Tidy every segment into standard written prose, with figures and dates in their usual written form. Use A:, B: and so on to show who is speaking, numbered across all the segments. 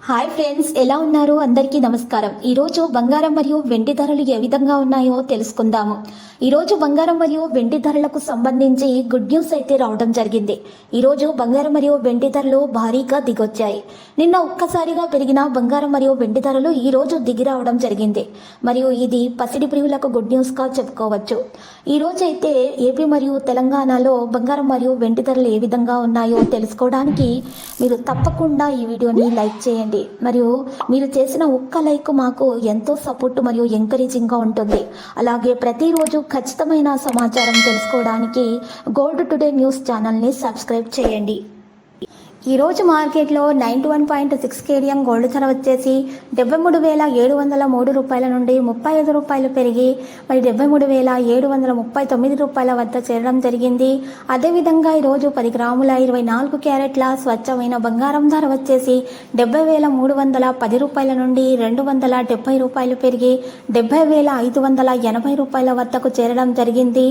A: Hi friends, ఎలా ఉన్నారు? అందరికీ నమస్కారం. ఈరోజు బంగారం మరియు వెండి ధరలు ఏ విధంగా ఉన్నాయో తెలుసుకుందాము. ఈరోజు బంగారం మరియు వెండి ధరలకు సంబంధించి గుడ్ న్యూస్ అయితే రావడం జరిగింది. ఈరోజు బంగారం మరియు వెండి ధరలు భారీగా దిగొచ్చాయి. నిన్న ఒక్కసారిగా పెరిగిన బంగారం మరియు వెండి ధరలు ఈరోజు దిగి రావడం జరిగింది. మరియు ఇది పసిడి ప్రియులకు గుడ్ న్యూస్గా చెప్పుకోవచ్చు. ఈరోజు అయితే ఏపీ మరియు తెలంగాణలో బంగారం మరియు వెండి ధరలు ఏ విధంగా ఉన్నాయో తెలుసుకోవడానికి మీరు తప్పకుండా ఈ వీడియోని లైక్ చేయండి. మరియు మీరు చేసిన ఒక్క లైక్ మాకు ఎంతో సపోర్ట్ మరియు ఎంకరేజింగ్గా ఉంటుంది. అలాగే ప్రతిరోజు ఖచ్చితమైన సమాచారం తెలుసుకోవడానికి గోల్డ్ టుడే న్యూస్ ఛానల్ని సబ్స్క్రైబ్ చేయండి. ఈరోజు మార్కెట్లో 91.6 కేడియం గోల్డ్ ధర వచ్చేసి 73,703 రూపాయల నుండి 35 రూపాయలు పెరిగి మరి 73,739 రూపాయల వద్ద చేరడం జరిగింది. అదేవిధంగా ఈరోజు 10 గ్రాముల 24 క్యారెట్ల స్వచ్ఛమైన బంగారం ధర వచ్చేసి 70,310 రూపాయల నుండి 270 రూపాయలు పెరిగి 70,580 రూపాయల వద్దకు చేరడం జరిగింది.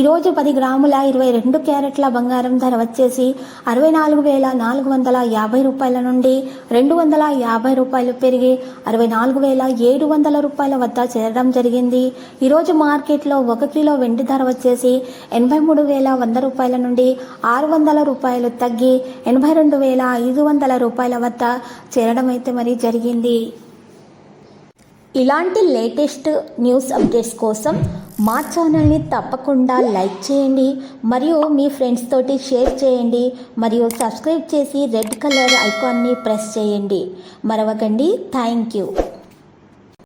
A: ఈరోజు 10 గ్రాముల 22 క్యారెట్ల బంగారం ధర వచ్చేసి 64,450 రూపాయల నుండి 250 రూపాయలు పెరిగి 64,700 రూపాయల వద్ద చేరడం జరిగింది. ఈరోజు మార్కెట్లో 1 కిలో వెండి ధర వచ్చేసి 83,100 రూపాయల నుండి 600 రూపాయలు తగ్గి 82,500 రూపాయల వద్ద చేరడం అయితే మరి జరిగింది. ఇలాంటి లేటెస్ట్ న్యూస్ అప్డేట్స్ కోసం మా ఛానల్ని తప్పకుండా లైక్ చేయండి మరియు మీ ఫ్రెండ్స్ తోటి షేర్ చేయండి మరియు సబ్స్క్రైబ్ చేసి రెడ్ కలర్ ఐకాన్ని ప్రెస్ చేయండి. మరవకండి. Thank you.